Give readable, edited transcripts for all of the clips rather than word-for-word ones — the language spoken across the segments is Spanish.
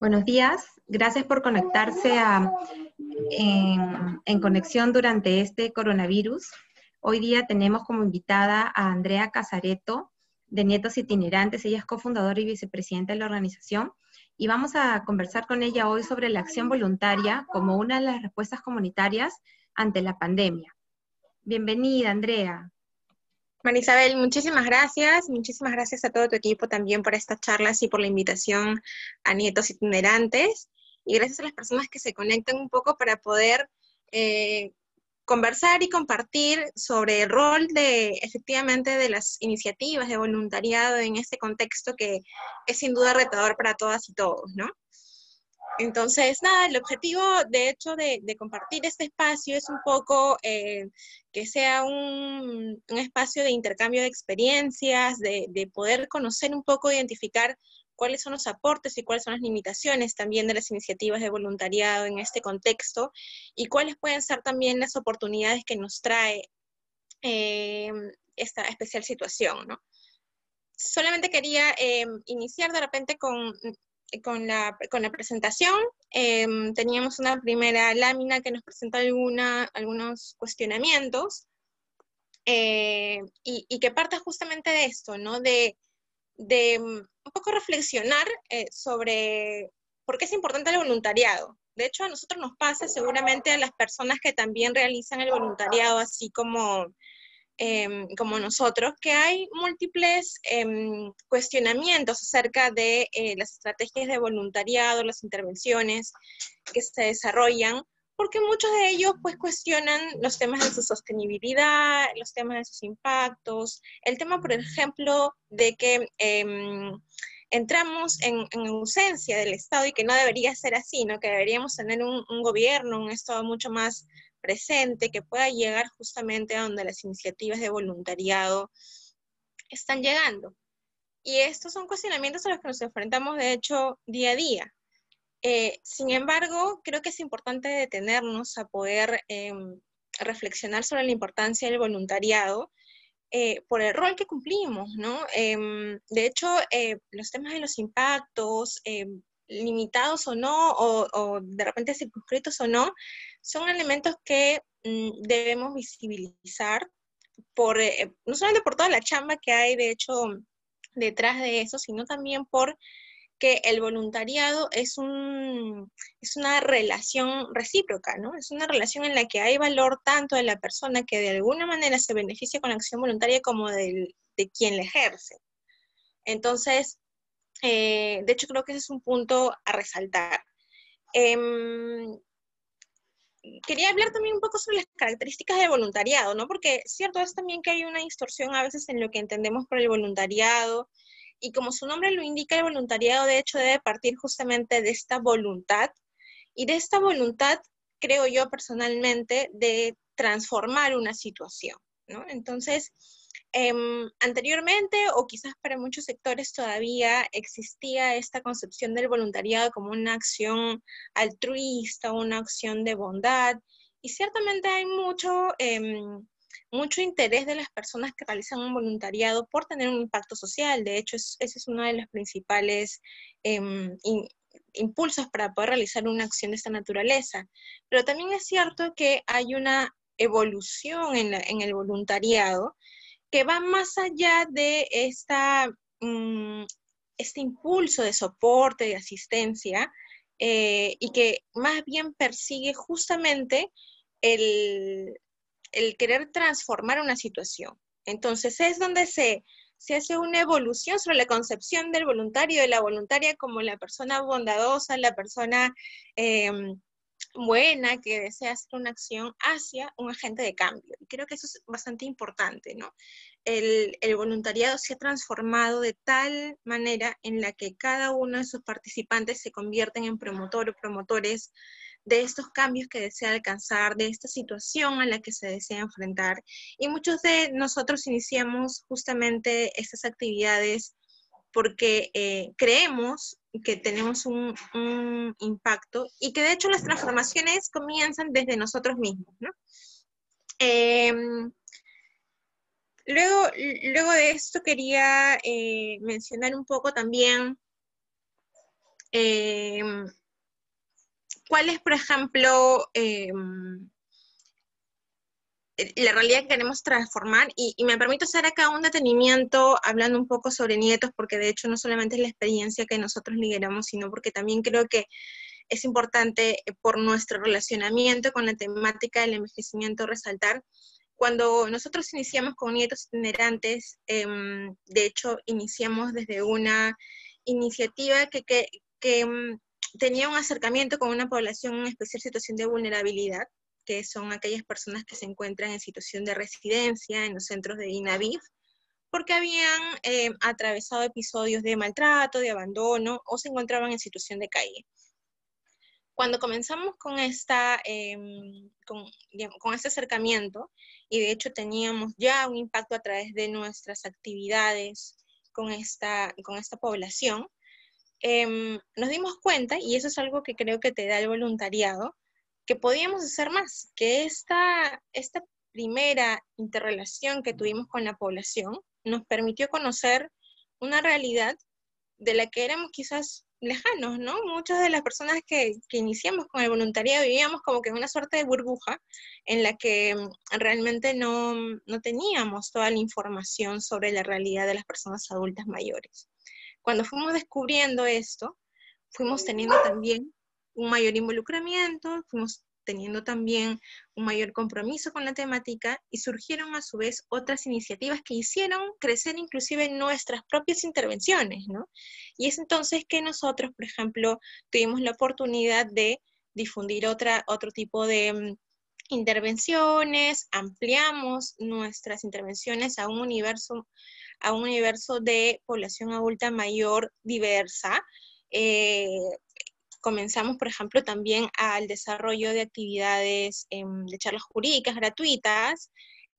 Buenos días, gracias por conectarse en conexión durante este coronavirus. Hoy día tenemos como invitada a Andrea Casareto, de Nietos Itinerantes. Ella es cofundadora y vicepresidenta de la organización, y vamos a conversar con ella hoy sobre la acción voluntaria como una de las respuestas comunitarias ante la pandemia. Bienvenida, Andrea. Marisabel, muchísimas gracias a todo tu equipo también por estas charlas y por la invitación a Nietos Itinerantes, y gracias a las personas que se conectan un poco para poder conversar y compartir sobre el rol efectivamente, de las iniciativas de voluntariado en este contexto que es sin duda retador para todas y todos, ¿no? Entonces, nada, el objetivo, de hecho, de compartir este espacio es un poco que sea un espacio de intercambio de experiencias, de poder conocer un poco, identificar cuáles son los aportes y cuáles son las limitaciones también de las iniciativas de voluntariado en este contexto, y cuáles pueden ser también las oportunidades que nos trae esta especial situación, ¿no? Solamente quería iniciar de repente con la presentación. Teníamos una primera lámina que nos presenta algunos cuestionamientos, y que parta justamente de esto, ¿no? De un poco reflexionar sobre por qué es importante el voluntariado. De hecho, a nosotros nos pasa, seguramente a las personas que también realizan el voluntariado, así como nosotros, que hay múltiples cuestionamientos acerca de las estrategias de voluntariado, las intervenciones que se desarrollan, porque muchos de ellos pues cuestionan los temas de su sostenibilidad, los temas de sus impactos, el tema, por ejemplo, de que entramos en ausencia del Estado, y que no debería ser así, ¿no? Que deberíamos tener un gobierno, un Estado mucho más presente, que pueda llegar justamente a donde las iniciativas de voluntariado están llegando. Y estos son cuestionamientos a los que nos enfrentamos, de hecho, día a día. Sin embargo, creo que es importante detenernos a poder reflexionar sobre la importancia del voluntariado, por el rol que cumplimos, ¿no? De hecho, los temas de los impactos, limitados o no, o de repente circunscritos o no, son elementos que debemos visibilizar no solamente por toda la chamba que hay, de hecho, detrás de eso, sino también por que el voluntariado es una relación recíproca, ¿no? Es una relación en la que hay valor tanto de la persona que de alguna manera se beneficia con la acción voluntaria, como de quien la ejerce. Entonces, de hecho, creo que ese es un punto a resaltar. Quería hablar también un poco sobre las características del voluntariado, ¿no? Porque cierto es también que hay una distorsión a veces en lo que entendemos por el voluntariado, y como su nombre lo indica, el voluntariado de hecho debe partir justamente de esta voluntad, y de esta voluntad, creo yo personalmente, de transformar una situación, ¿no? Entonces, anteriormente, o quizás para muchos sectores todavía, existía esta concepción del voluntariado como una acción altruista, una acción de bondad, y ciertamente hay mucho interés de las personas que realizan un voluntariado por tener un impacto social. De hecho, ese es uno de los principales impulsos para poder realizar una acción de esta naturaleza. Pero también es cierto que hay una evolución en el voluntariado que va más allá de este impulso de soporte, de asistencia, y que más bien persigue justamente el, el querer transformar una situación. Entonces es donde se hace una evolución sobre la concepción del voluntario, de la voluntaria, como la persona bondadosa, la persona buena, que desea hacer una acción, hacia un agente de cambio. Y creo que eso es bastante importante, ¿no? El voluntariado se ha transformado de tal manera en la que cada uno de sus participantes se convierten en promotor o promotores de estos cambios que desea alcanzar, de esta situación a la que se desea enfrentar. Y muchos de nosotros iniciamos justamente estas actividades porque creemos que tenemos un impacto, y que de hecho las transformaciones comienzan desde nosotros mismos, ¿no? Luego de esto quería mencionar un poco también ¿Cuál es, por ejemplo, la realidad que queremos transformar? Y me permito hacer acá un detenimiento hablando un poco sobre nietos, porque de hecho no solamente es la experiencia que nosotros lideramos, sino porque también creo que es importante por nuestro relacionamiento con la temática del envejecimiento resaltar. Cuando nosotros iniciamos con nietos itinerantes, de hecho iniciamos desde una iniciativa que tenía un acercamiento con una población en especial situación de vulnerabilidad, que son aquellas personas que se encuentran en situación de residencia en los centros de INAVIF, porque habían atravesado episodios de maltrato, de abandono, o se encontraban en situación de calle. Cuando comenzamos con con este acercamiento, y de hecho teníamos ya un impacto a través de nuestras actividades con esta población, nos dimos cuenta, y eso es algo que creo que te da el voluntariado, que podíamos hacer más, que esta primera interrelación que tuvimos con la población nos permitió conocer una realidad de la que éramos quizás lejanos, ¿no? Muchas de las personas que iniciamos con el voluntariado vivíamos como que en una suerte de burbuja en la que realmente no teníamos toda la información sobre la realidad de las personas adultas mayores. Cuando fuimos descubriendo esto, fuimos teniendo también un mayor involucramiento, fuimos teniendo también un mayor compromiso con la temática y surgieron a su vez otras iniciativas que hicieron crecer inclusive nuestras propias intervenciones, ¿no? Y es entonces que nosotros, por ejemplo, tuvimos la oportunidad de difundir otro tipo de intervenciones, ampliamos nuestras intervenciones a un universo de población adulta mayor diversa. Comenzamos, por ejemplo, también al desarrollo de actividades de charlas jurídicas gratuitas.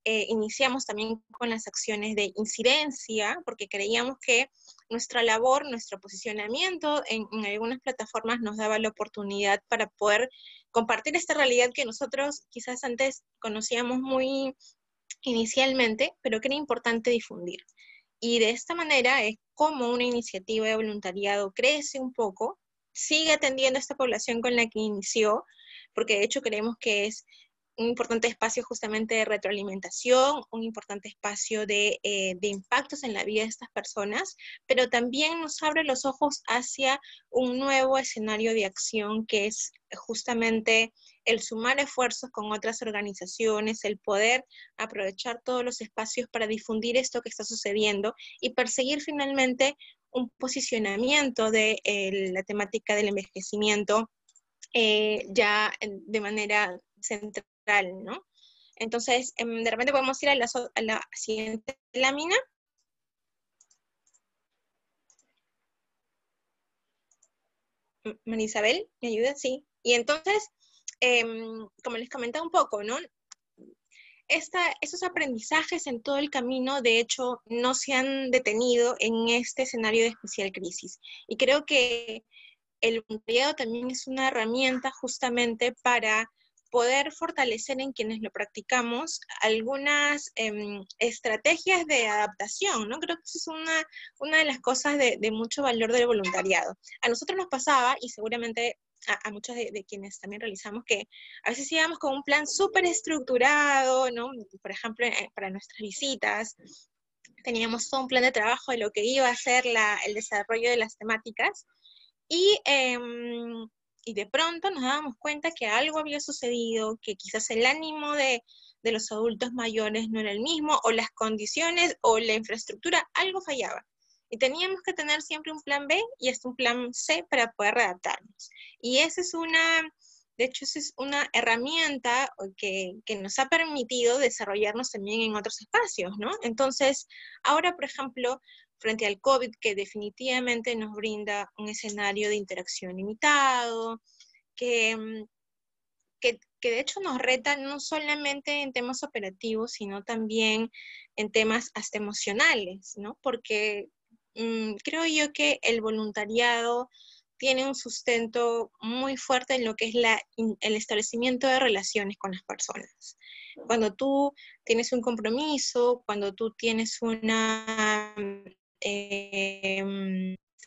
Iniciamos también con las acciones de incidencia, porque creíamos que nuestra labor, nuestro posicionamiento en algunas plataformas nos daba la oportunidad para poder compartir esta realidad que nosotros quizás antes conocíamos muy inicialmente, pero que era importante difundir. Y de esta manera es como una iniciativa de voluntariado crece un poco, sigue atendiendo a esta población con la que inició, porque de hecho creemos que es un importante espacio justamente de retroalimentación, un importante espacio de impactos en la vida de estas personas, pero también nos abre los ojos hacia un nuevo escenario de acción que es justamente el sumar esfuerzos con otras organizaciones, el poder aprovechar todos los espacios para difundir esto que está sucediendo y perseguir finalmente un posicionamiento de la temática del envejecimiento ya de manera central, ¿no? Entonces, de repente podemos ir a la siguiente lámina. María Isabel, ¿me ayuda? Sí. Y entonces, como les comentaba un poco, ¿no? Esos aprendizajes en todo el camino, de hecho, no se han detenido en este escenario de especial crisis. Y creo que el voluntariado también es una herramienta justamente para poder fortalecer en quienes lo practicamos algunas estrategias de adaptación, ¿no? Creo que eso es una de las cosas de mucho valor del voluntariado. A nosotros nos pasaba, y seguramente a muchos de quienes también realizamos, que a veces íbamos con un plan súper estructurado, ¿no? Por ejemplo, para nuestras visitas, teníamos todo un plan de trabajo de lo que iba a ser el desarrollo de las temáticas, y de pronto nos dábamos cuenta que algo había sucedido, que quizás el ánimo de los adultos mayores no era el mismo, o las condiciones, o la infraestructura, algo fallaba. Y teníamos que tener siempre un plan B y hasta un plan C para poder readaptarnos. Y esa es de hecho, esa es una herramienta que nos ha permitido desarrollarnos también en otros espacios, ¿no? Entonces, ahora, por ejemplo, frente al COVID, que definitivamente nos brinda un escenario de interacción limitado, que de hecho nos reta no solamente en temas operativos, sino también en temas hasta emocionales, ¿no? Porque creo yo que el voluntariado tiene un sustento muy fuerte en lo que es el establecimiento de relaciones con las personas. Cuando tú tienes un compromiso, cuando tú tienes una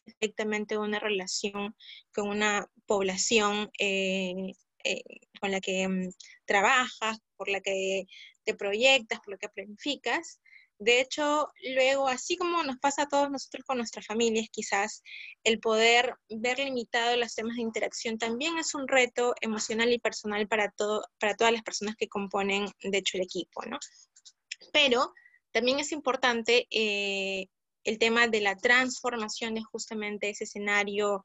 directamente una relación con una población con la que trabajas, por la que te proyectas, por la que planificas. De hecho, luego, así como nos pasa a todos nosotros con nuestras familias, quizás el poder ver limitado los temas de interacción también es un reto emocional y personal para todas las personas que componen, de hecho, el equipo, ¿no? Pero también es importante el tema de la transformación de justamente ese escenario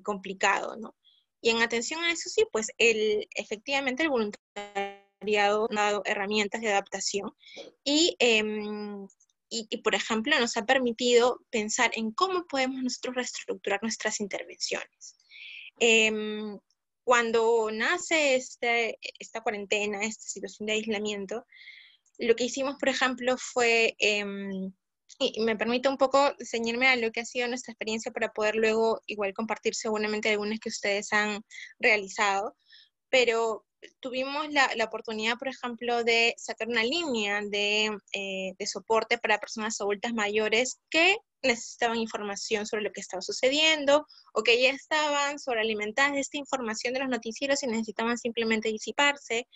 complicado, ¿no? Y en atención a eso sí, pues efectivamente el voluntariado ha dado herramientas de adaptación y, por ejemplo, nos ha permitido pensar en cómo podemos nosotros reestructurar nuestras intervenciones. Cuando nace esta cuarentena, esta situación de aislamiento, lo que hicimos, por ejemplo, fue, y me permite un poco ceñirme a lo que ha sido nuestra experiencia para poder luego igual compartir seguramente algunas que ustedes han realizado, pero tuvimos la oportunidad, por ejemplo, de sacar una línea de soporte para personas adultas mayores que necesitaban información sobre lo que estaba sucediendo o que ya estaban sobrealimentadas de esta información de los noticieros y necesitaban simplemente disiparse,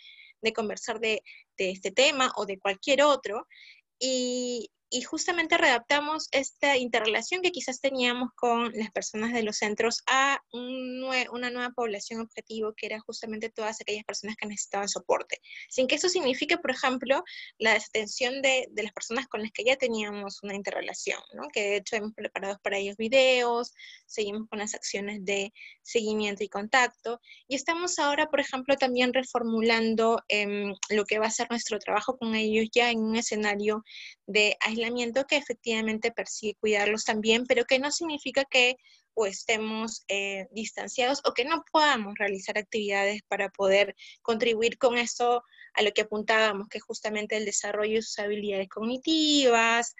de conversar de este tema o de cualquier otro. Y justamente redactamos esta interrelación que quizás teníamos con las personas de los centros a una nueva población objetivo, que era justamente todas aquellas personas que necesitaban soporte. Sin que eso signifique, por ejemplo, la desatención de las personas con las que ya teníamos una interrelación, ¿no? Que de hecho hemos preparado para ellos videos, seguimos con las acciones de seguimiento y contacto, y estamos ahora, por ejemplo, también reformulando lo que va a ser nuestro trabajo con ellos ya en un escenario de aislamiento que efectivamente persigue cuidarlos también, pero que no significa que o estemos distanciados o que no podamos realizar actividades para poder contribuir con eso a lo que apuntábamos, que es justamente el desarrollo de sus habilidades cognitivas,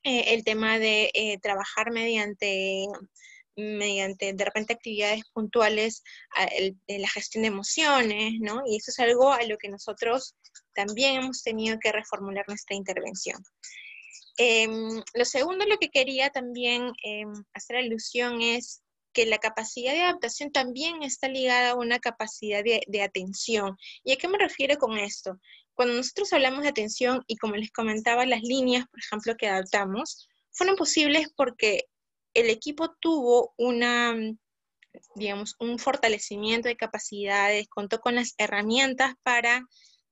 el tema de trabajar mediante de repente actividades puntuales, la gestión de emociones, ¿no? Y eso es algo a lo que nosotros también hemos tenido que reformular nuestra intervención. Lo segundo, lo que quería también hacer alusión es que la capacidad de adaptación también está ligada a una capacidad de atención. ¿Y a qué me refiero con esto? Cuando nosotros hablamos de atención, y como les comentaba, las líneas, por ejemplo, que adaptamos, fueron posibles porque el equipo tuvo digamos, un fortalecimiento de capacidades, contó con las herramientas para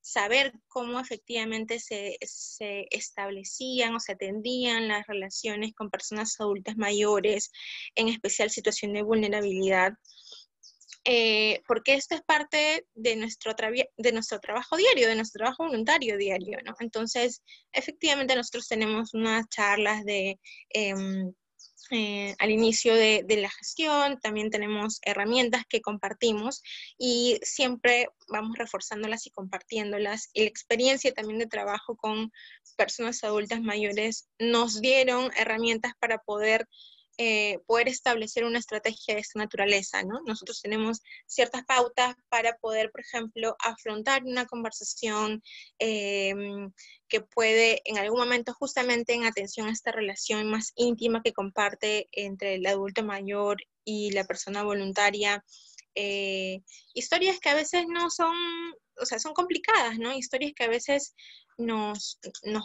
saber cómo efectivamente se establecían o se atendían las relaciones con personas adultas mayores, en especial situación de vulnerabilidad. Porque esto es parte de nuestro trabajo diario, de nuestro trabajo voluntario diario, ¿no? Entonces, efectivamente nosotros tenemos unas charlas al inicio de la gestión, también tenemos herramientas que compartimos y siempre vamos reforzándolas y compartiéndolas. Y la experiencia también de trabajo con personas adultas mayores nos dieron herramientas para poder establecer una estrategia de esta naturaleza, ¿no? Nosotros tenemos ciertas pautas para poder, por ejemplo, afrontar una conversación que puede en algún momento, justamente en atención a esta relación más íntima que comparte entre el adulto mayor y la persona voluntaria, historias que a veces no son, o sea, son complicadas, ¿no? Historias que a veces nos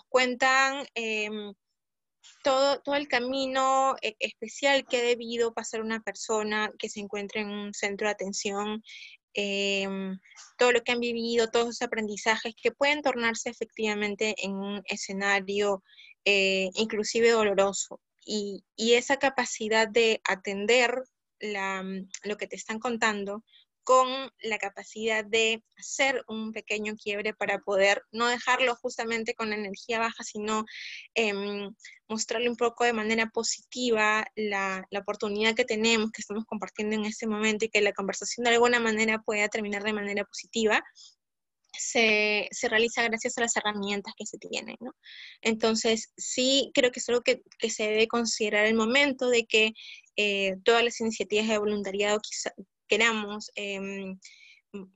cuentan todo el camino especial que ha debido pasar una persona que se encuentra en un centro de atención, todo lo que han vivido, todos los aprendizajes que pueden tornarse efectivamente en un escenario inclusive doloroso. Y esa capacidad de atender lo que te están contando con la capacidad de hacer un pequeño quiebre para poder no dejarlo justamente con la energía baja, sino mostrarle un poco de manera positiva la oportunidad que tenemos, que estamos compartiendo en este momento y que la conversación de alguna manera pueda terminar de manera positiva, se realiza gracias a las herramientas que se tienen, ¿no? Entonces, sí creo que es algo que se debe considerar el momento de que todas las iniciativas de voluntariado queramos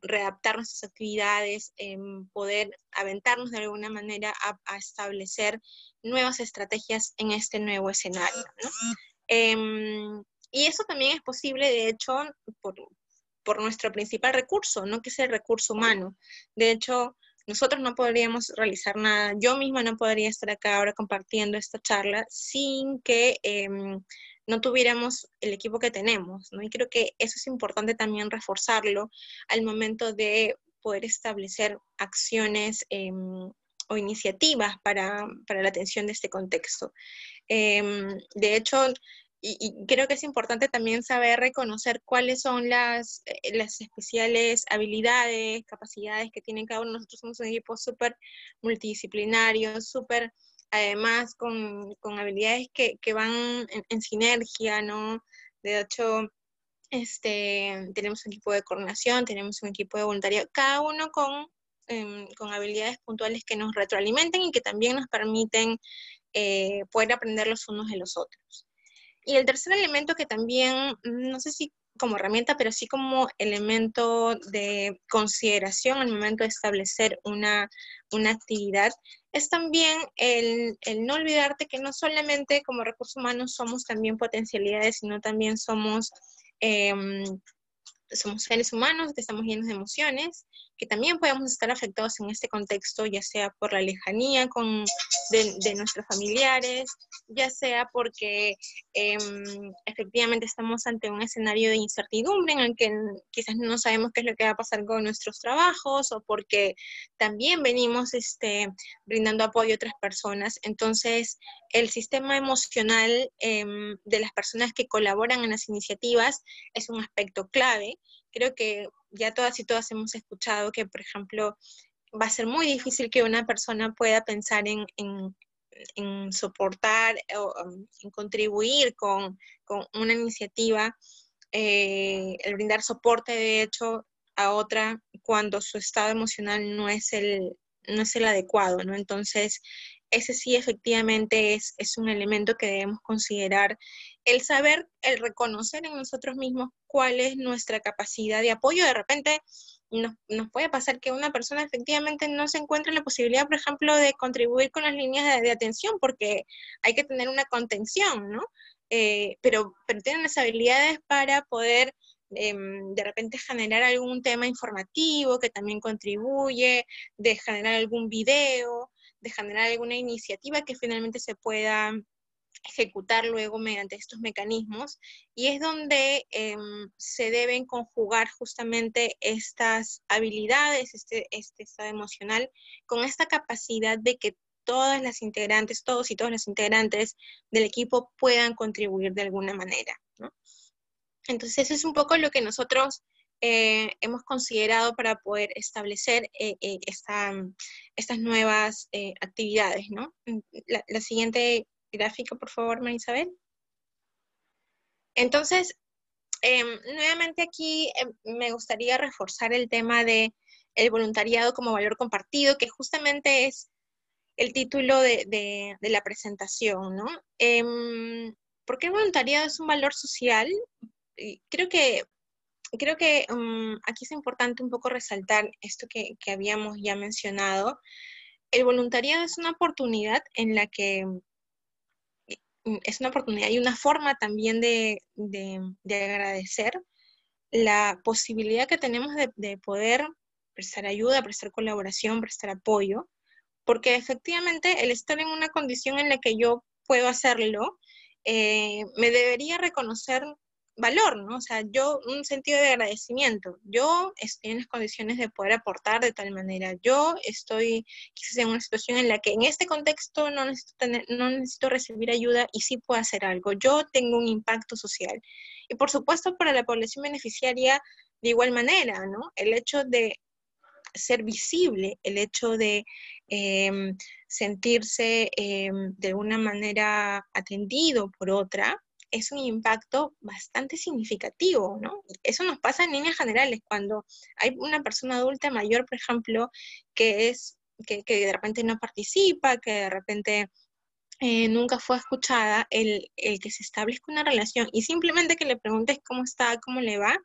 readaptar nuestras actividades, poder aventarnos de alguna manera a establecer nuevas estrategias en este nuevo escenario, ¿no? Y eso también es posible, de hecho, por nuestro principal recurso, ¿no? Que es el recurso humano. De hecho, nosotros no podríamos realizar nada, yo misma no podría estar acá ahora compartiendo esta charla sin que no tuviéramos el equipo que tenemos, ¿no? Y creo que eso es importante también reforzarlo al momento de poder establecer acciones o iniciativas para la atención de este contexto. De hecho, y creo que es importante también saber reconocer cuáles son las especiales habilidades, capacidades que tienen cada uno. Nosotros somos un equipo súper multidisciplinario, súper, además, con habilidades que van en sinergia, ¿no? De hecho, tenemos un equipo de coordinación, tenemos un equipo de voluntariado, cada uno con habilidades puntuales que nos retroalimenten y que también nos permiten poder aprender los unos de los otros. Y el tercer elemento que también, no sé si como herramienta, pero sí como elemento de consideración al momento de establecer una actividad, es también el no olvidarte que no solamente como recursos humanos somos también potencialidades, sino también somos seres humanos que estamos llenos de emociones, que también podemos estar afectados en este contexto, ya sea por la lejanía de nuestros familiares, ya sea porque efectivamente estamos ante un escenario de incertidumbre en el que quizás no sabemos qué es lo que va a pasar con nuestros trabajos, o porque también venimos brindando apoyo a otras personas. Entonces, el sistema emocional de las personas que colaboran en las iniciativas es un aspecto clave. Creo que ya todas y todas hemos escuchado que, por ejemplo, va a ser muy difícil que una persona pueda pensar en soportar o en contribuir con una iniciativa, el brindar soporte, de hecho, a otra cuando su estado emocional no es el adecuado, ¿no? Entonces, ese sí efectivamente es un elemento que debemos considerar, el saber, el reconocer en nosotros mismos cuál es nuestra capacidad de apoyo. De repente nos puede pasar que una persona efectivamente no se encuentre en la posibilidad, por ejemplo, de contribuir con las líneas de atención porque hay que tener una contención, ¿no? Pero tienen las habilidades para poder de repente generar algún tema informativo que también contribuye, de generar algún video, de generar alguna iniciativa que finalmente se pueda ejecutar luego mediante estos mecanismos, y es donde se deben conjugar justamente estas habilidades, este estado emocional, con esta capacidad de que todas las integrantes, todos y todas las integrantes del equipo puedan contribuir de alguna manera, ¿no? Entonces eso es un poco lo que nosotros hemos considerado para poder establecer estas nuevas actividades, ¿no? La siguiente gráfica, por favor, María Isabel. Entonces, nuevamente aquí me gustaría reforzar el tema de el voluntariado como valor compartido, que justamente es el título de la presentación, ¿no? ¿Por qué el voluntariado es un valor social? Creo que aquí es importante un poco resaltar esto que habíamos ya mencionado. El voluntariado es una oportunidad en la que es una oportunidad y una forma también de agradecer la posibilidad que tenemos de poder prestar ayuda, prestar colaboración, prestar apoyo, porque efectivamente el estar en una condición en la que yo puedo hacerlo, me debería reconocer valor, ¿no? O sea, un sentido de agradecimiento. Yo estoy en las condiciones de poder aportar de tal manera. Yo estoy quizás en una situación en la que en este contexto no necesito recibir ayuda y sí puedo hacer algo. Yo tengo un impacto social. Y por supuesto para la población beneficiaria de igual manera, ¿no? El hecho de ser visible, el hecho de sentirse de alguna manera atendido por otra, es un impacto bastante significativo, ¿no? Eso nos pasa en líneas generales, cuando hay una persona adulta mayor, por ejemplo, que de repente no participa, que de repente nunca fue escuchada, el que se establezca una relación y simplemente que le preguntes cómo está, cómo le va,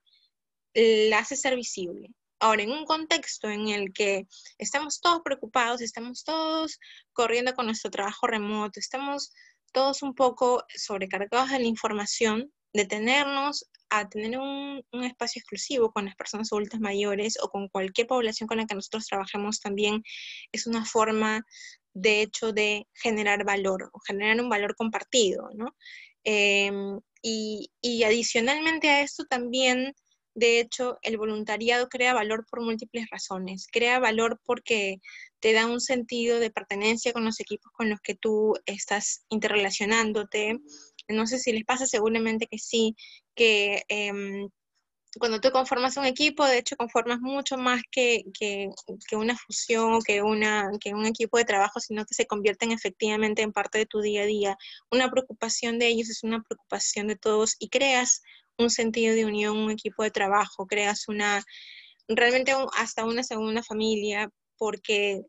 la hace ser visible. Ahora, en un contexto en el que estamos todos preocupados, estamos todos corriendo con nuestro trabajo remoto, estamos todos un poco sobrecargados de la información, detenernos a tener un espacio exclusivo con las personas adultas mayores o con cualquier población con la que nosotros trabajemos también es una forma, de hecho, de generar valor o generar un valor compartido, ¿no? Y adicionalmente a esto también, de hecho, el voluntariado crea valor por múltiples razones. Crea valor porque te da un sentido de pertenencia con los equipos con los que tú estás interrelacionándote. No sé si les pasa, seguramente que sí, que cuando tú conformas un equipo, de hecho conformas mucho más que una fusión o que un equipo de trabajo, sino que se convierten efectivamente en parte de tu día a día. Una preocupación de ellos es una preocupación de todos y creas un sentido de unión, un equipo de trabajo, creas realmente hasta una segunda familia, porque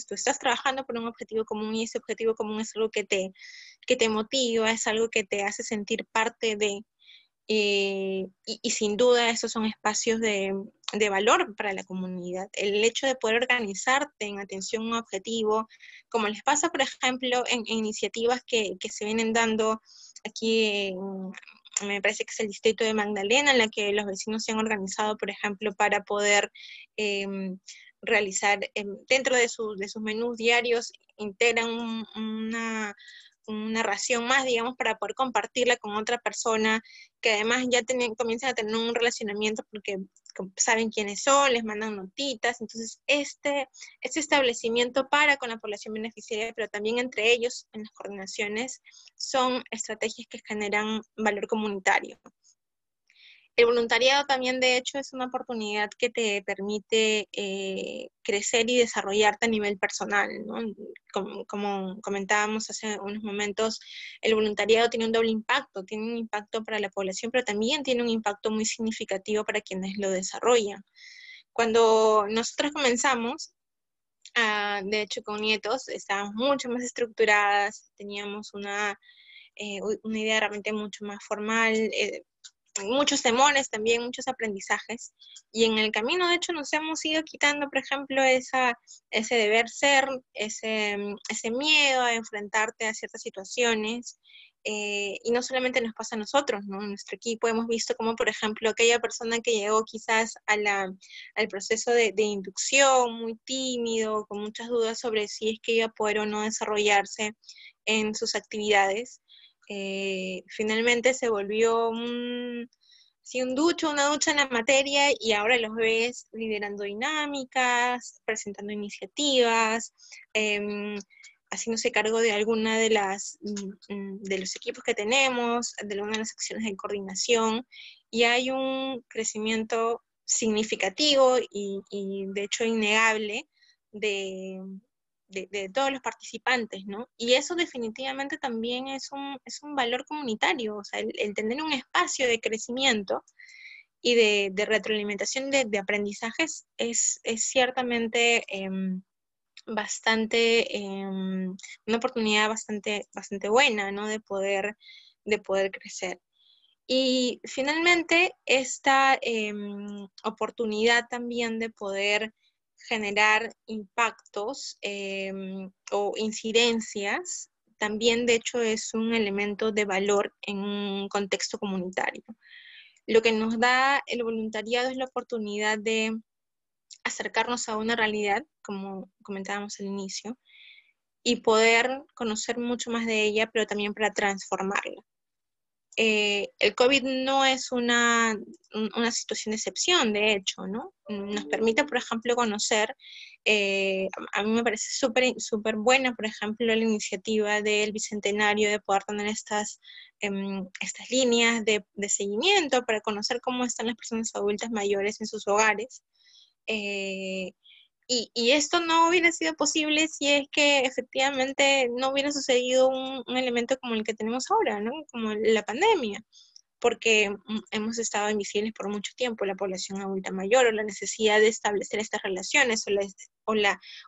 tú estás trabajando por un objetivo común y ese objetivo común es algo que te motiva, es algo que te hace sentir parte de, y sin duda esos son espacios de valor para la comunidad. El hecho de poder organizarte en atención a un objetivo, como les pasa, por ejemplo, en iniciativas que se vienen dando aquí me parece que es el distrito de Magdalena, en la que los vecinos se han organizado, por ejemplo, para poder realizar dentro de sus menús diarios, integran una ración más, digamos, para poder compartirla con otra persona, que además ya comienzan a tener un relacionamiento porque saben quiénes son, les mandan notitas. Entonces, este establecimiento para con la población beneficiaria, pero también entre ellos, en las coordinaciones, son estrategias que generan valor comunitario. El voluntariado también, de hecho, es una oportunidad que te permite crecer y desarrollarte a nivel personal, ¿no? Como comentábamos hace unos momentos, el voluntariado tiene un doble impacto, tiene un impacto para la población, pero también tiene un impacto muy significativo para quienes lo desarrollan. Cuando nosotros comenzamos, de hecho con Nietos, estábamos mucho más estructuradas, teníamos una idea realmente mucho más formal, muchos temores también, muchos aprendizajes, y en el camino de hecho nos hemos ido quitando, por ejemplo, ese deber ser, ese miedo a enfrentarte a ciertas situaciones, y no solamente nos pasa a nosotros, ¿no? En nuestro equipo hemos visto como, por ejemplo, aquella persona que llegó quizás al proceso de inducción, muy tímido, con muchas dudas sobre si es que iba a poder o no desarrollarse en sus actividades, finalmente se volvió una ducha en la materia, y ahora los ves liderando dinámicas, presentando iniciativas, haciéndose cargo de alguna de los equipos que tenemos, de alguna de las acciones de coordinación, y hay un crecimiento significativo y de hecho innegable de todos los participantes, ¿no? Y eso definitivamente también es un valor comunitario, o sea, el tener un espacio de crecimiento y de retroalimentación de aprendizajes es ciertamente bastante, una oportunidad bastante buena, ¿no? De poder crecer. Y finalmente, esta oportunidad también de poder generar impactos o incidencias, también de hecho es un elemento de valor en un contexto comunitario. Lo que nos da el voluntariado es la oportunidad de acercarnos a una realidad, como comentábamos al inicio, y poder conocer mucho más de ella, pero también para transformarla. El COVID no es una situación de excepción, de hecho, ¿no? Nos permite, por ejemplo, conocer, a mí me parece súper buena, por ejemplo, la iniciativa del Bicentenario de poder tener estas líneas de seguimiento para conocer cómo están las personas adultas mayores en sus hogares. Y esto no hubiera sido posible si es que efectivamente no hubiera sucedido un elemento como el que tenemos ahora, ¿no? Como la pandemia, porque hemos estado invisibles por mucho tiempo, la población adulta mayor, o la necesidad de establecer estas relaciones,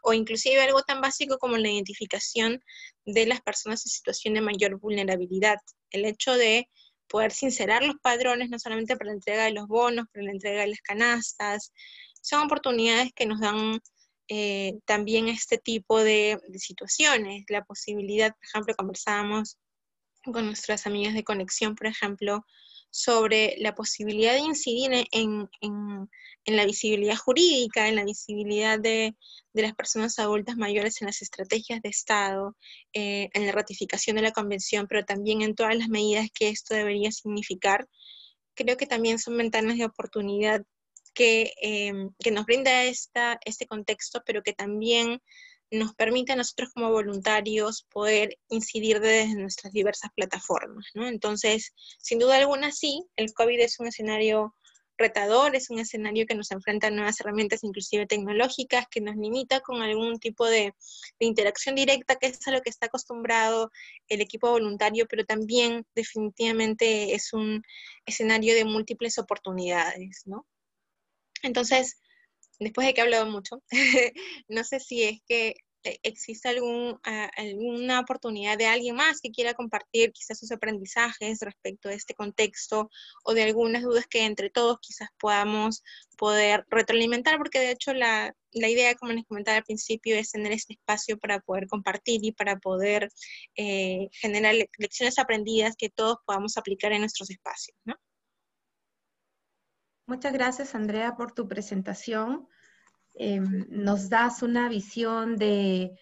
o inclusive algo tan básico como la identificación de las personas en situación de mayor vulnerabilidad. El hecho de poder sincerar los padrones, no solamente para la entrega de los bonos, para la entrega de las canastas, son oportunidades que nos dan también este tipo de situaciones. La posibilidad, por ejemplo, conversábamos con nuestras amigas de Conexión, por ejemplo, sobre la posibilidad de incidir en la visibilidad jurídica, en la visibilidad de las personas adultas mayores en las estrategias de Estado, en la ratificación de la Convención, pero también en todas las medidas que esto debería significar. Creo que también son ventanas de oportunidad que nos brinda este contexto, pero que también nos permite a nosotros como voluntarios poder incidir desde nuestras diversas plataformas, ¿no? Entonces, sin duda alguna, sí, el COVID es un escenario retador, es un escenario que nos enfrenta a nuevas herramientas, inclusive tecnológicas, que nos limita con algún tipo de interacción directa, que es a lo que está acostumbrado el equipo voluntario, pero también definitivamente es un escenario de múltiples oportunidades, ¿no? Entonces, después de que he hablado mucho, no sé si es que existe alguna oportunidad de alguien más que quiera compartir quizás sus aprendizajes respecto a este contexto o de algunas dudas que entre todos quizás podamos poder retroalimentar, porque de hecho la idea, como les comentaba al principio, es tener este espacio para poder compartir y para poder generar lecciones aprendidas que todos podamos aplicar en nuestros espacios, ¿no? Muchas gracias, Andrea, por tu presentación. Nos das una visión de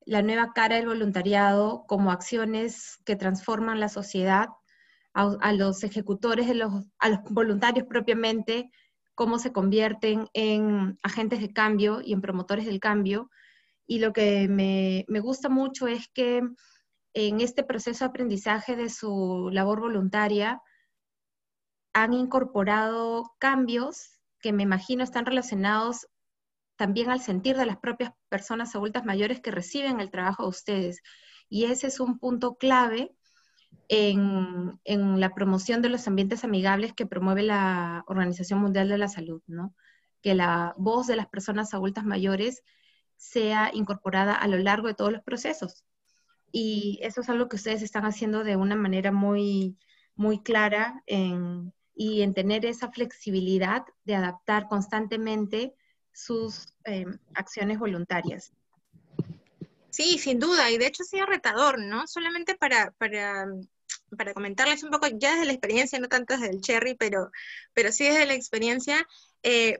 la nueva cara del voluntariado como acciones que transforman la sociedad, a los ejecutores, a los voluntarios propiamente, cómo se convierten en agentes de cambio y en promotores del cambio. Y lo que me gusta mucho es que en este proceso de aprendizaje de su labor voluntaria han incorporado cambios que me imagino están relacionados también al sentir de las propias personas adultas mayores que reciben el trabajo de ustedes. Y ese es un punto clave en la promoción de los ambientes amigables que promueve la Organización Mundial de la Salud, ¿no? Que la voz de las personas adultas mayores sea incorporada a lo largo de todos los procesos. Y eso es algo que ustedes están haciendo de una manera muy, muy clara y en tener esa flexibilidad de adaptar constantemente sus acciones voluntarias. Sí, sin duda, y de hecho ha sido retador, ¿no? Solamente para comentarles un poco, ya desde la experiencia, no tanto desde el Cherry, pero sí desde la experiencia,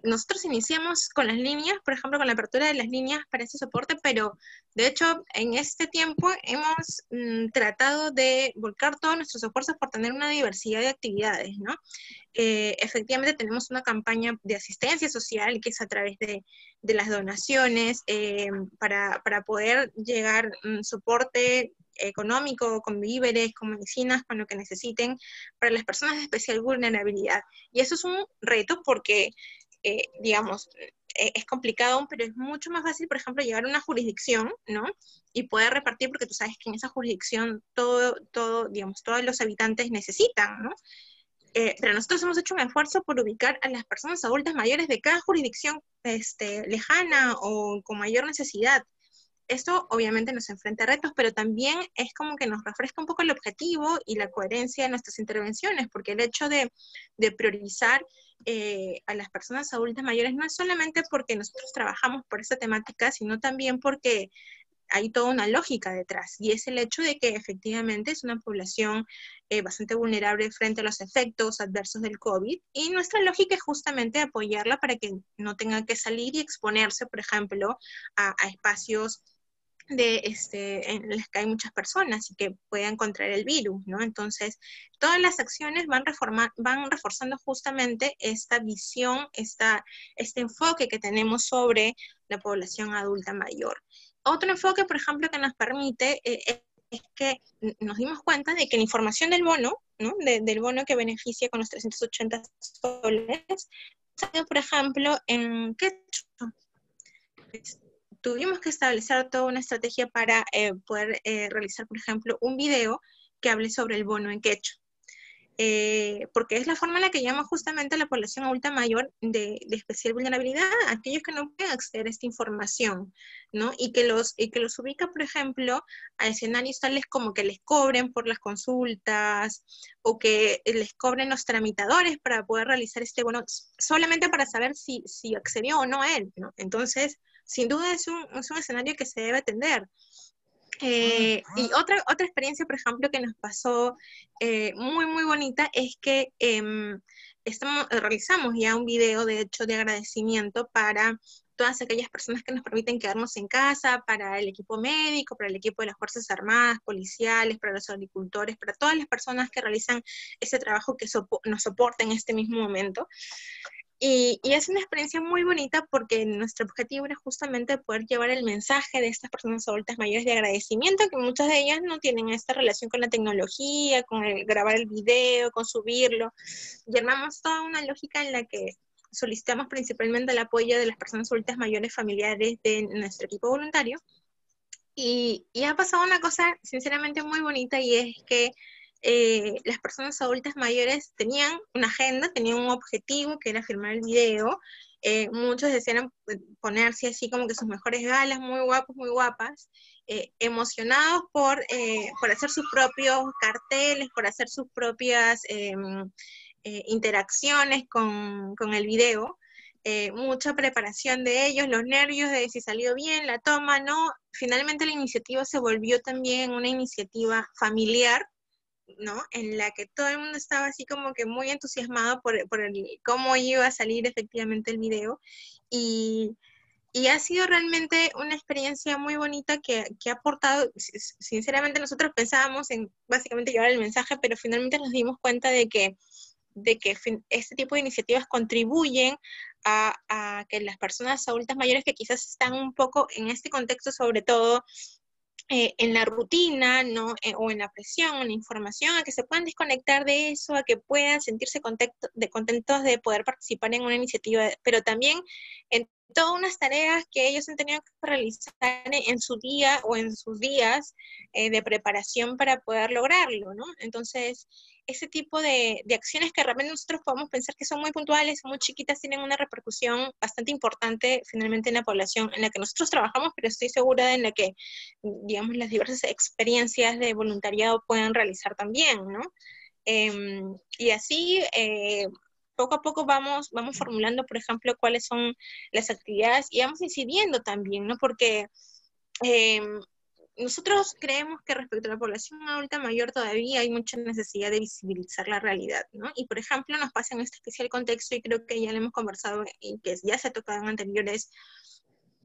nosotros iniciamos con las líneas, por ejemplo, con la apertura de las líneas para ese soporte, pero de hecho en este tiempo hemos tratado de volcar todos nuestros esfuerzos por tener una diversidad de actividades, ¿no? Efectivamente tenemos una campaña de asistencia social que es a través de las donaciones para poder llegar soporte económico, con víveres, con medicinas, con lo que necesiten para las personas de especial vulnerabilidad. Y eso es un reto porque, digamos, es complicado aún, pero es mucho más fácil, por ejemplo, llegar a una jurisdicción, ¿no? Y poder repartir, porque tú sabes que en esa jurisdicción digamos, todos los habitantes necesitan, ¿no? Pero nosotros hemos hecho un esfuerzo por ubicar a las personas adultas mayores de cada jurisdicción lejana o con mayor necesidad. Esto obviamente nos enfrenta a retos, pero también es como que nos refresca un poco el objetivo y la coherencia de nuestras intervenciones, porque el hecho de priorizar a las personas adultas mayores no es solamente porque nosotros trabajamos por esa temática, sino también porque hay toda una lógica detrás, y es el hecho de que efectivamente es una población bastante vulnerable frente a los efectos adversos del COVID, y nuestra lógica es justamente apoyarla para que no tenga que salir y exponerse, por ejemplo, a espacios en las que hay muchas personas y que puedan contraer el virus, ¿no? Entonces, todas las acciones van reforzando justamente esta visión, este enfoque que tenemos sobre la población adulta mayor. Otro enfoque, por ejemplo, que nos permite es que nos dimos cuenta de que la información del bono, ¿no? Del bono que beneficia con los 380 soles, sale, por ejemplo, en quechua. Tuvimos que establecer toda una estrategia para poder realizar, por ejemplo, un video que hable sobre el bono en quechua. Porque es la forma en la que llama justamente a la población adulta mayor de especial vulnerabilidad, aquellos que no pueden acceder a esta información, ¿no? Y que los ubica, por ejemplo, a escenarios tales como que les cobren por las consultas o que les cobren los tramitadores para poder realizar este bono, solamente para saber si accedió o no a él, ¿no? Entonces, sin duda es un escenario que se debe atender. Y otra experiencia, por ejemplo, que nos pasó muy, muy bonita es que realizamos ya un video, de hecho, de agradecimiento para todas aquellas personas que nos permiten quedarnos en casa, para el equipo médico, para el equipo de las Fuerzas Armadas, policiales, para los agricultores, para todas las personas que realizan ese trabajo que nos soporta en este mismo momento. Y es una experiencia muy bonita porque nuestro objetivo era justamente poder llevar el mensaje de estas personas adultas mayores de agradecimiento, que muchas de ellas no tienen esta relación con la tecnología, con el grabar el video, con subirlo. Y armamos toda una lógica en la que solicitamos principalmente el apoyo de las personas adultas mayores familiares de nuestro equipo voluntario. Y ha pasado una cosa sinceramente muy bonita, y es que las personas adultas mayores tenían una agenda, tenían un objetivo que era filmar el video. Muchos deseaban ponerse así como que sus mejores galas, muy guapos, muy guapas, emocionados por hacer sus propios carteles, por hacer sus propias interacciones con el video. Mucha preparación de ellos, los nervios de si salió bien, la toma, no. Finalmente la iniciativa se volvió también una iniciativa familiar, ¿no? En la que todo el mundo estaba así como que muy entusiasmado por cómo iba a salir efectivamente el video. Y ha sido realmente una experiencia muy bonita que ha aportado. Sinceramente nosotros pensábamos en básicamente llevar el mensaje, pero finalmente nos dimos cuenta de que este tipo de iniciativas contribuyen a que las personas adultas mayores que quizás están un poco en este contexto, sobre todo en la rutina, ¿no? O en la presión, en la información, a que se puedan desconectar de eso, a que puedan sentirse contentos de poder participar en una iniciativa, pero también en todas unas tareas que ellos han tenido que realizar en su día o en sus días de preparación para poder lograrlo, ¿no? Entonces, ese tipo de acciones que realmente nosotros podemos pensar que son muy puntuales, muy chiquitas, tienen una repercusión bastante importante finalmente en la población en la que nosotros trabajamos, pero estoy segura de en la que, digamos, las diversas experiencias de voluntariado pueden realizar también, ¿no? Y así, poco a poco vamos formulando, por ejemplo, cuáles son las actividades y vamos incidiendo también, ¿no? Porque nosotros creemos que respecto a la población adulta mayor todavía hay mucha necesidad de visibilizar la realidad, ¿no? Y por ejemplo nos pasa en este especial contexto, y creo que ya lo hemos conversado y que ya se ha tocado en anteriores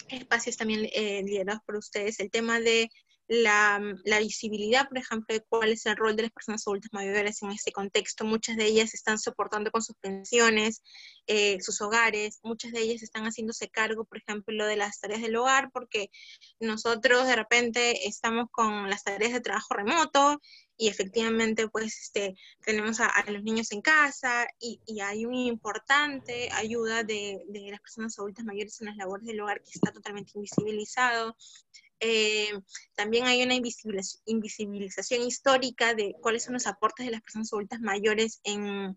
espacios también liderados por ustedes, el tema de la visibilidad, por ejemplo, de cuál es el rol de las personas adultas mayores en este contexto. Muchas de ellas están soportando con sus pensiones, sus hogares, muchas de ellas están haciéndose cargo, por ejemplo, de las tareas del hogar, porque nosotros de repente estamos con las tareas de trabajo remoto, y efectivamente pues tenemos a los niños en casa, y hay una importante ayuda de las personas adultas mayores en las labores del hogar que está totalmente invisibilizado. También hay una invisibilización histórica de cuáles son los aportes de las personas adultas mayores de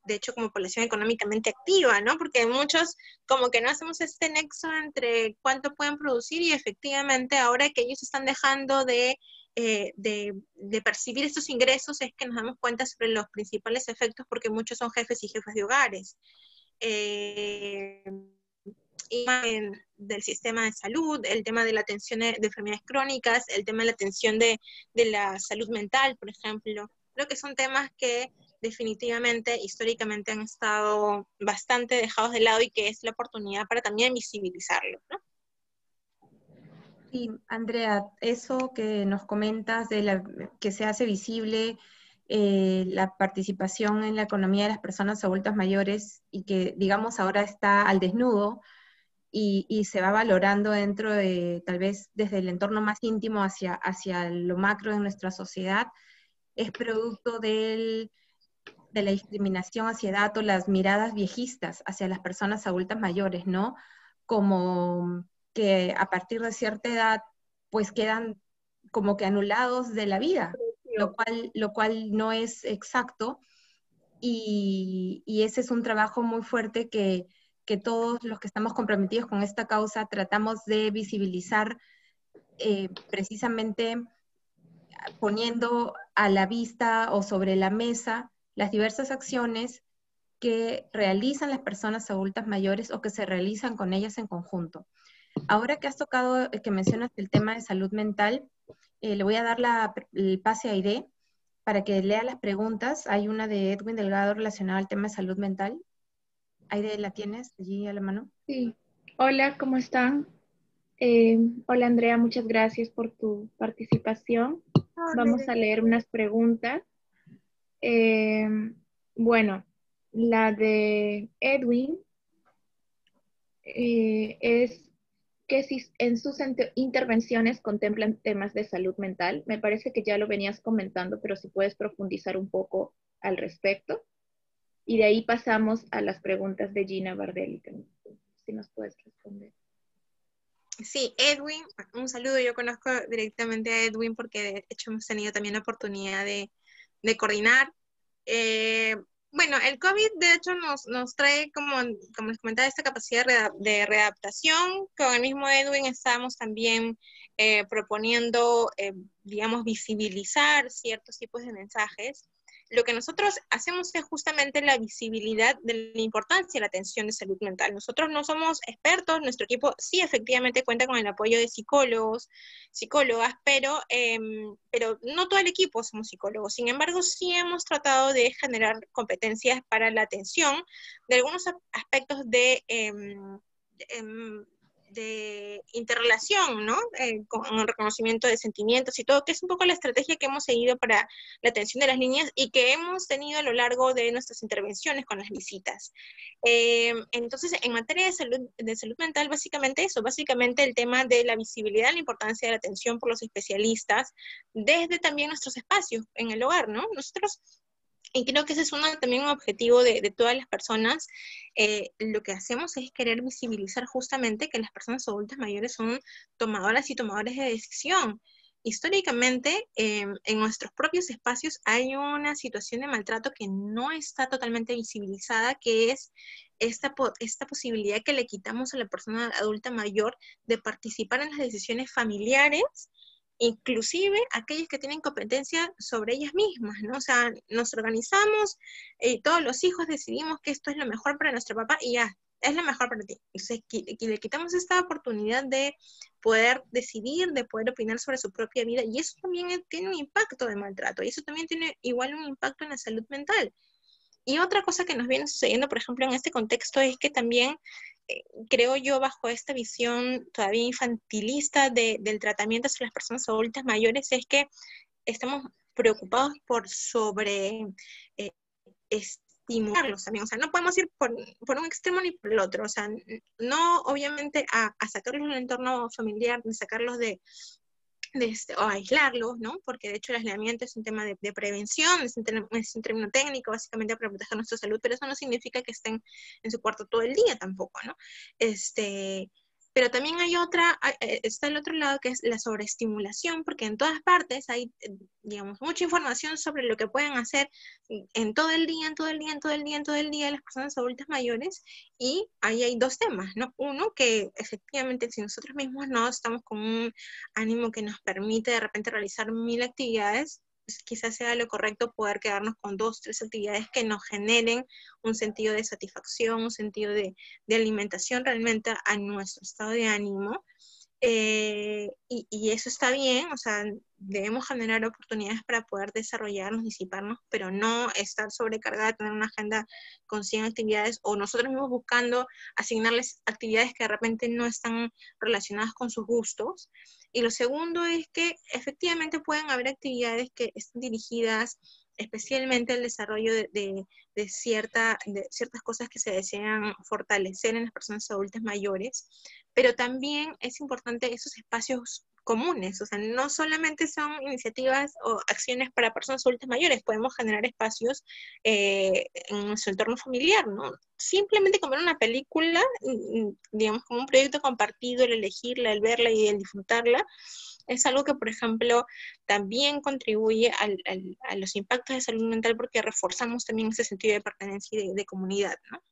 hecho, como población económicamente activa, ¿no? Porque muchos como que no hacemos este nexo entre cuánto pueden producir, y efectivamente ahora que ellos están dejando de percibir estos ingresos es que nos damos cuenta sobre los principales efectos, porque muchos son jefes y jefas de hogares. Y del sistema de salud, el tema de la atención de enfermedades crónicas, el tema de la atención de la salud mental, por ejemplo. Creo que son temas que definitivamente, históricamente, han estado bastante dejados de lado, y que es la oportunidad para también visibilizarlos, ¿no? Sí, Andrea, eso que nos comentas de que se hace visible la participación en la economía de las personas adultas mayores, y que, digamos, ahora está al desnudo y se va valorando dentro de, tal vez desde el entorno más íntimo hacia lo macro de nuestra sociedad, es producto de la discriminación hacia edad, o las miradas viejistas hacia las personas adultas mayores, ¿no? Como que a partir de cierta edad, pues quedan como que anulados de la vida, lo cual no es exacto, y ese es un trabajo muy fuerte que todos los que estamos comprometidos con esta causa tratamos de visibilizar, precisamente poniendo a la vista o sobre la mesa las diversas acciones que realizan las personas adultas mayores o que se realizan con ellas en conjunto. Ahora que has tocado, que mencionas el tema de salud mental, le voy a dar el pase a Aide para que lea las preguntas. Hay una de Edwin Delgado relacionada al tema de salud mental. Aide, ¿la tienes allí a la mano? Sí. Hola, ¿cómo están? Hola Andrea, muchas gracias por tu participación. Vamos a leer unas preguntas. Eh, bueno, la de Edwin es que si en sus intervenciones contemplan temas de salud mental. Me parece que ya lo venías comentando, pero si puedes profundizar un poco al respecto. Y de ahí pasamos a las preguntas de Gina Bardelli, si nos puedes responder. Sí, Edwin, un saludo. Yo conozco directamente a Edwin porque de hecho hemos tenido también la oportunidad de coordinar. Bueno, el COVID de hecho nos trae, como les comentaba, esta capacidad de readaptación. Con el mismo Edwin estábamos también proponiendo, digamos, visibilizar ciertos tipos de mensajes. Lo que nosotros hacemos es justamente la visibilidad de la importancia de la atención de salud mental. Nosotros no somos expertos, nuestro equipo sí efectivamente cuenta con el apoyo de psicólogos, psicólogas, pero no todo el equipo somos psicólogos. Sin embargo, sí hemos tratado de generar competencias para la atención de algunos aspectos de interrelación, ¿no? Con el reconocimiento de sentimientos y todo, que es un poco la estrategia que hemos seguido para la atención de las niñas y que hemos tenido a lo largo de nuestras intervenciones con las visitas. Entonces, en materia de salud mental, básicamente eso, básicamente el tema de la visibilidad, la importancia de la atención por los especialistas, desde también nuestros espacios en el hogar, ¿no? Nosotros, y creo que ese es también un objetivo de todas las personas, lo que hacemos es querer visibilizar justamente que las personas adultas mayores son tomadoras y tomadores de decisión. Históricamente, en nuestros propios espacios hay una situación de maltrato que no está totalmente visibilizada, que es esta posibilidad que le quitamos a la persona adulta mayor de participar en las decisiones familiares, inclusive aquellos que tienen competencia sobre ellas mismas, ¿no? O sea, nos organizamos y todos los hijos decidimos que esto es lo mejor para nuestro papá y ya, es lo mejor para ti. Entonces, le quitamos esta oportunidad de poder decidir, de poder opinar sobre su propia vida, y eso también tiene un impacto de maltrato, y eso también tiene igual un impacto en la salud mental. Y otra cosa que nos viene sucediendo, por ejemplo, en este contexto, es que también, creo yo, bajo esta visión todavía infantilista del tratamiento hacia las personas adultas mayores, es que estamos preocupados por estimularlos también. O sea, no podemos ir por un extremo ni por el otro. O sea, no obviamente a sacarlos del entorno familiar, ni sacarlos o aislarlos, ¿no? Porque de hecho el aislamiento es un tema de prevención, es un término técnico, básicamente para proteger nuestra salud, pero eso no significa que estén en su cuarto todo el día tampoco, ¿no? Pero también está el otro lado, que es la sobreestimulación, porque en todas partes hay, digamos, mucha información sobre lo que pueden hacer en todo el día, en todo el día, en todo el día, en todo el día las personas adultas mayores, y ahí hay dos temas, ¿no? Uno, que efectivamente si nosotros mismos no estamos con un ánimo que nos permite de repente realizar 1000 actividades, pues quizás sea lo correcto poder quedarnos con 2, 3 actividades que nos generen un sentido de satisfacción, un sentido de alimentación realmente a nuestro estado de ánimo. Y eso está bien, o sea, debemos generar oportunidades para poder desarrollarnos, disiparnos, pero no estar sobrecargada, tener una agenda con 100 actividades, o nosotros mismos buscando asignarles actividades que de repente no están relacionadas con sus gustos. Y lo segundo es que efectivamente pueden haber actividades que estén dirigidas especialmente al desarrollo de ciertas cosas que se desean fortalecer en las personas adultas mayores, pero también es importante esos espacios comunes, o sea, no solamente son iniciativas o acciones para personas adultas mayores, podemos generar espacios en nuestro entorno familiar, ¿no? Simplemente como una película, digamos, como un proyecto compartido, el elegirla, el verla y el disfrutarla, es algo que, por ejemplo, también contribuye a los impactos de salud mental, porque reforzamos también ese sentido de pertenencia y de comunidad, ¿no?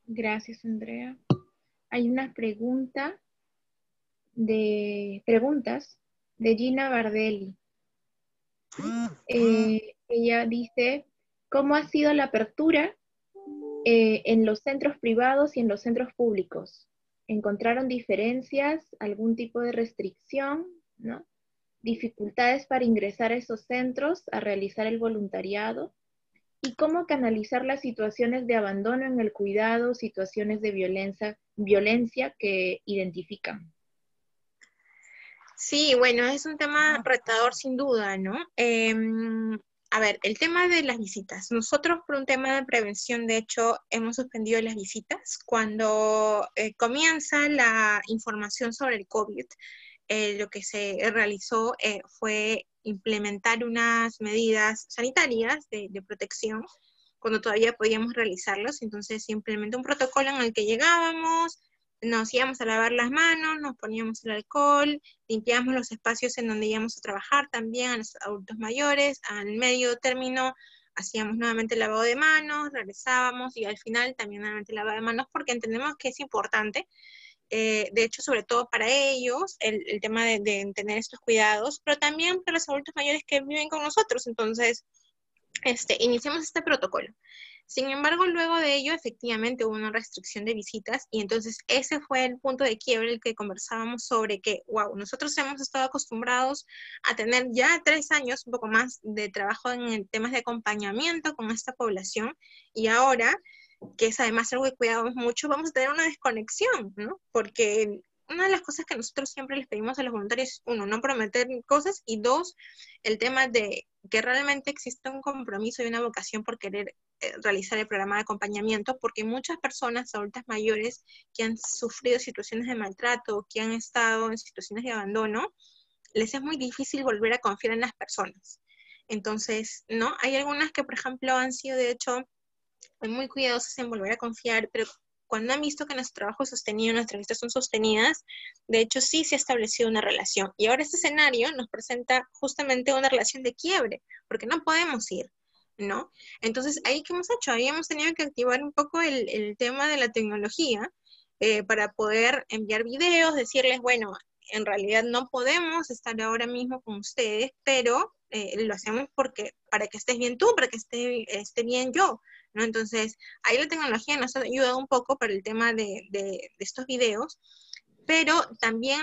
Gracias, Andrea. Hay una preguntas de Gina Bardelli. Ella dice, ¿Cómo ha sido la apertura en los centros privados y en los centros públicos? ¿Encontraron diferencias, algún tipo de restricción, ¿no? Dificultades para ingresar a esos centros, a realizar el voluntariado, y cómo canalizar las situaciones de abandono en el cuidado, situaciones de violencia que identifican? Sí, bueno, es un tema retador sin duda, ¿no? A ver, el tema de las visitas. Nosotros por un tema de prevención, de hecho, hemos suspendido las visitas. Cuando comienza la información sobre el COVID, lo que se realizó fue implementar unas medidas sanitarias de protección cuando todavía podíamos realizarlos. Entonces se implementó un protocolo en el que llegábamos, nos íbamos a lavar las manos, nos poníamos el alcohol, limpiábamos los espacios en donde íbamos a trabajar también, a los adultos mayores, al medio término hacíamos nuevamente el lavado de manos, regresábamos y al final también nuevamente el lavado de manos porque entendemos que es importante. De hecho, sobre todo para ellos, el tema de tener estos cuidados, pero también para los adultos mayores que viven con nosotros. Entonces, iniciamos este protocolo. Sin embargo, luego de ello, efectivamente hubo una restricción de visitas y entonces ese fue el punto de quiebre el que conversábamos sobre que, wow, nosotros hemos estado acostumbrados a tener ya 3 años, un poco más, de trabajo en temas de acompañamiento con esta población y ahora, que es además algo que cuidamos mucho, vamos a tener una desconexión, ¿no? Porque una de las cosas que nosotros siempre les pedimos a los voluntarios es, uno, no prometer cosas, y dos, el tema de que realmente exista un compromiso y una vocación por querer realizar el programa de acompañamiento, porque muchas personas adultas mayores que han sufrido situaciones de maltrato, que han estado en situaciones de abandono, les es muy difícil volver a confiar en las personas. Entonces, ¿no? Hay algunas que, por ejemplo, han sido, de hecho, muy cuidadosas en volver a confiar, pero cuando han visto que nuestro trabajo es sostenido, nuestras vistas son sostenidas, de hecho sí se ha establecido una relación. Y ahora este escenario nos presenta justamente una relación de quiebre, porque no podemos ir, ¿no? Entonces, ¿ahí qué hemos hecho? Ahí hemos tenido que activar un poco el tema de la tecnología para poder enviar videos, decirles, bueno, en realidad no podemos estar ahora mismo con ustedes, pero lo hacemos porque, para que estés bien tú, para que esté bien yo, ¿no? Entonces, ahí la tecnología nos ha ayudado un poco para el tema de estos videos, pero también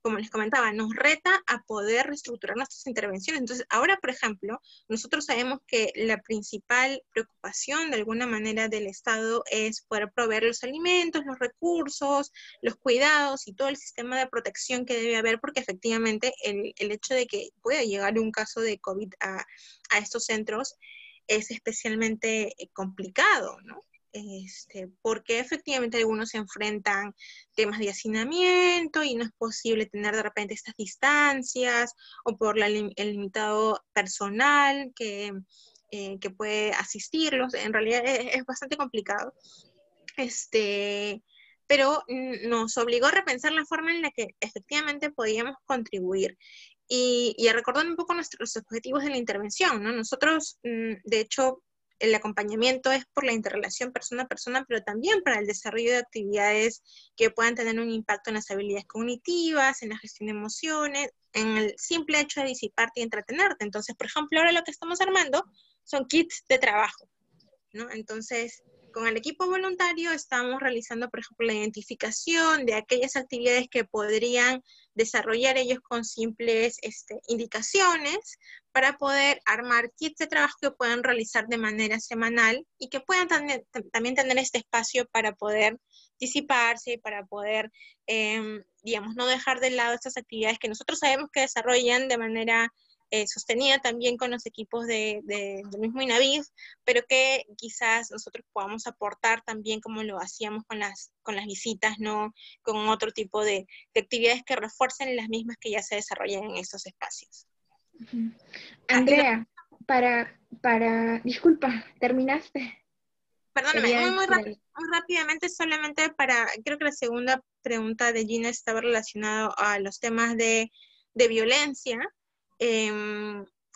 como les comentaba, nos reta a poder reestructurar nuestras intervenciones. Entonces, ahora, por ejemplo, nosotros sabemos que la principal preocupación de alguna manera del Estado es poder proveer los alimentos, los recursos, los cuidados y todo el sistema de protección que debe haber, porque efectivamente el hecho de que pueda llegar un caso de COVID a estos centros es especialmente complicado, ¿no? Porque efectivamente algunos se enfrentan temas de hacinamiento y no es posible tener de repente estas distancias, o por el limitado personal que puede asistirlos. En realidad es bastante complicado. Pero nos obligó a repensar la forma en la que efectivamente podíamos contribuir y a recordar un poco nuestros objetivos de la intervención, ¿no? Nosotros, de hecho, el acompañamiento es por la interrelación persona a persona, pero también para el desarrollo de actividades que puedan tener un impacto en las habilidades cognitivas, en la gestión de emociones, en el simple hecho de disiparte y entretenerte. Entonces, por ejemplo, ahora lo que estamos armando son kits de trabajo, ¿no? Entonces, con el equipo voluntario estamos realizando, por ejemplo, la identificación de aquellas actividades que podrían desarrollar ellos con simples indicaciones para poder armar kits de trabajo que puedan realizar de manera semanal y que puedan también tener este espacio para poder disiparse y para poder, digamos, no dejar de lado estas actividades que nosotros sabemos que desarrollan de manera sostenida también con los equipos del mismo INAVIF, pero que quizás nosotros podamos aportar también como lo hacíamos con las visitas, ¿no? Con otro tipo de actividades que refuercen las mismas que ya se desarrollan en estos espacios. Andrea, disculpa, ¿terminaste? Perdóname, muy rápidamente, solamente creo que la segunda pregunta de Gina estaba relacionada a los temas de violencia.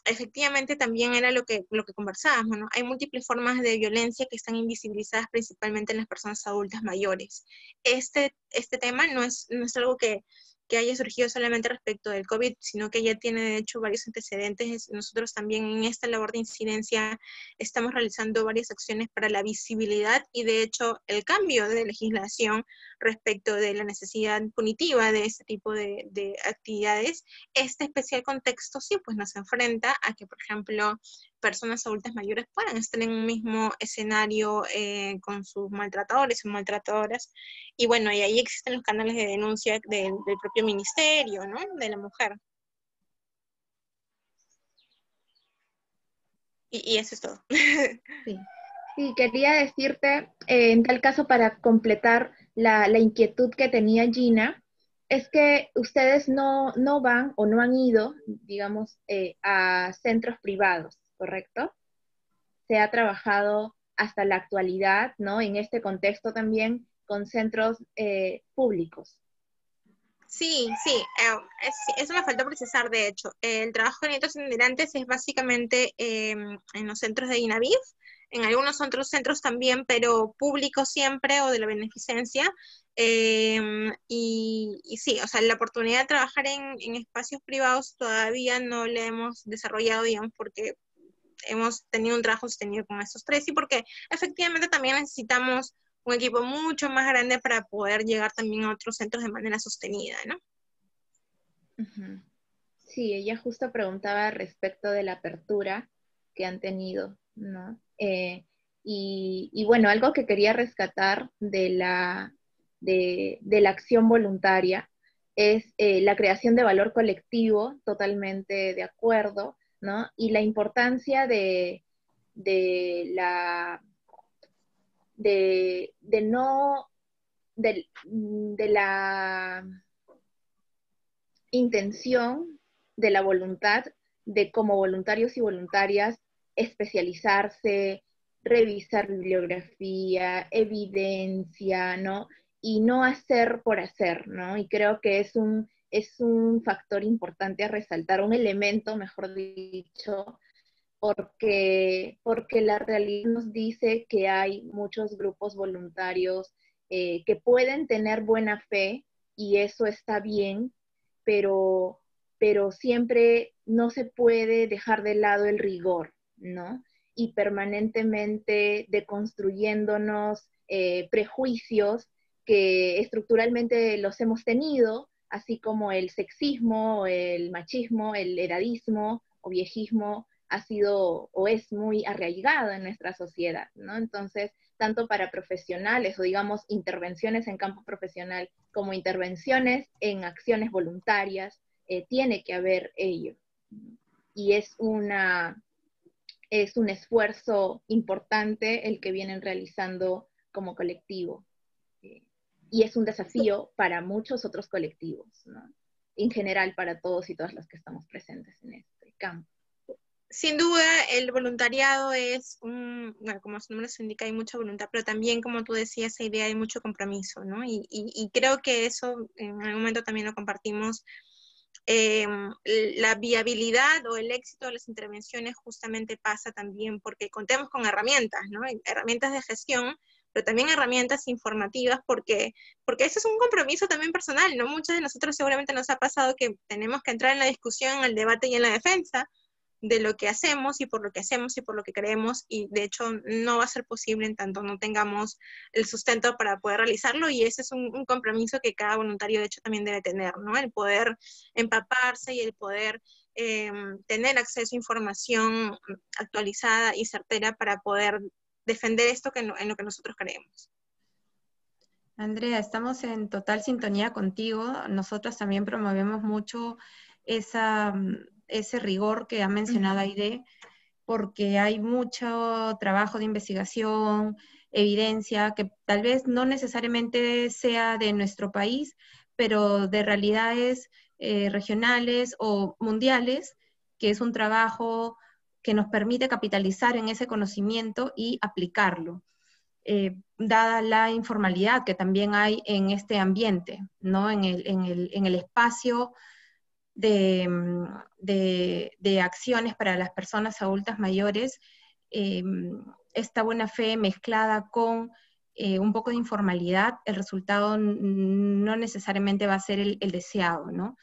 Efectivamente también era lo que conversábamos, ¿no? Hay múltiples formas de violencia que están invisibilizadas principalmente en las personas adultas mayores. Este tema no es algo que que haya surgido solamente respecto del COVID, sino que ya tiene de hecho varios antecedentes. Nosotros también en esta labor de incidencia estamos realizando varias acciones para la visibilidad y de hecho el cambio de legislación respecto de la necesidad punitiva de este tipo de actividades. Este especial contexto sí pues nos enfrenta a que, por ejemplo, personas adultas mayores puedan estar en un mismo escenario con sus maltratadores o maltratadoras. Y bueno, y ahí existen los canales de denuncia del propio ministerio, ¿no? De la mujer. Y eso es todo. Sí. Sí, quería decirte, en tal caso, para completar la inquietud que tenía Gina, es que ustedes no van o no han ido, digamos, a centros privados, ¿correcto? Se ha trabajado hasta la actualidad, ¿no? En este contexto también con centros públicos. Sí, eso me faltó precisar, de hecho. El trabajo de nietos itinerantes es básicamente en los centros de INAVIF, en algunos otros centros también, pero públicos siempre o de la beneficencia. Y sí, o sea, la oportunidad de trabajar en espacios privados todavía no la hemos desarrollado, digamos, porque hemos tenido un trabajo sostenido con estos tres y porque efectivamente también necesitamos un equipo mucho más grande para poder llegar también a otros centros de manera sostenida, ¿no? Uh-huh. Sí, ella justo preguntaba respecto de la apertura que han tenido, ¿no? Y bueno, algo que quería rescatar de la acción voluntaria es la creación de valor colectivo, totalmente de acuerdo, ¿no? Y la importancia de no, de la intención, de la voluntad de como voluntarios y voluntarias especializarse, revisar bibliografía, evidencia, ¿no? Y no hacer por hacer, ¿no? Y creo que es un factor importante a resaltar, un elemento, mejor dicho, porque la realidad nos dice que hay muchos grupos voluntarios que pueden tener buena fe y eso está bien, pero, pero siempre no se puede dejar de lado el rigor, ¿no? Y permanentemente deconstruyéndonos prejuicios que estructuralmente los hemos tenido, así como el sexismo, el machismo, el edadismo o viejismo ha sido o es muy arraigado en nuestra sociedad, ¿no? Entonces, tanto para profesionales o digamos intervenciones en campo profesional como intervenciones en acciones voluntarias, tiene que haber ello. Y es un esfuerzo importante el que vienen realizando como colectivo. Y es un desafío para muchos otros colectivos, ¿no? En general para todos y todas las que estamos presentes en este campo. Sin duda, el voluntariado es bueno, como su nombre se indica, hay mucha voluntad, pero también, como tú decías, esa idea hay mucho compromiso, ¿no? Y creo que eso en algún momento también lo compartimos. La viabilidad o el éxito de las intervenciones justamente pasa también porque contemos con herramientas, ¿no? Herramientas de gestión, pero también herramientas informativas porque eso es un compromiso también personal, ¿no? Muchos de nosotros seguramente nos ha pasado que tenemos que entrar en la discusión, en el debate y en la defensa de lo que hacemos y por lo que hacemos y por lo que creemos, y de hecho no va a ser posible en tanto no tengamos el sustento para poder realizarlo, y ese es un compromiso que cada voluntario de hecho también debe tener, ¿no? El poder empaparse y el poder tener acceso a información actualizada y certera para poder defender esto en lo que nosotros creemos. Andrea, estamos en total sintonía contigo. Nosotros también promovemos mucho ese rigor que ha mencionado Aide, porque hay mucho trabajo de investigación, evidencia, que tal vez no necesariamente sea de nuestro país, pero de realidades regionales o mundiales, que es un trabajo que nos permite capitalizar en ese conocimiento y aplicarlo. Dada la informalidad que también hay en este ambiente, ¿no? En el espacio de acciones para las personas adultas mayores, esta buena fe mezclada con un poco de informalidad, el resultado no necesariamente va a ser el deseado, ¿no?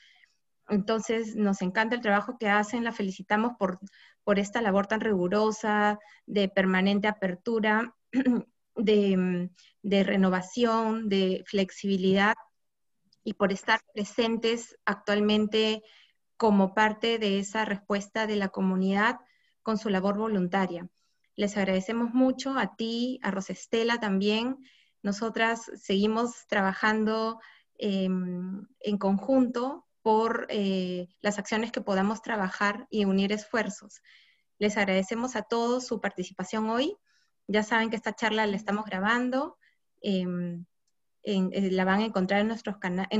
Entonces, nos encanta el trabajo que hacen, la felicitamos por esta labor tan rigurosa, de permanente apertura, de renovación, de flexibilidad, y por estar presentes actualmente como parte de esa respuesta de la comunidad con su labor voluntaria. Les agradecemos mucho a ti, a Rosestela también. Nosotras seguimos trabajando en conjunto por las acciones que podamos trabajar y unir esfuerzos. Les agradecemos a todos su participación hoy. Ya saben que esta charla la estamos grabando. La van a encontrar en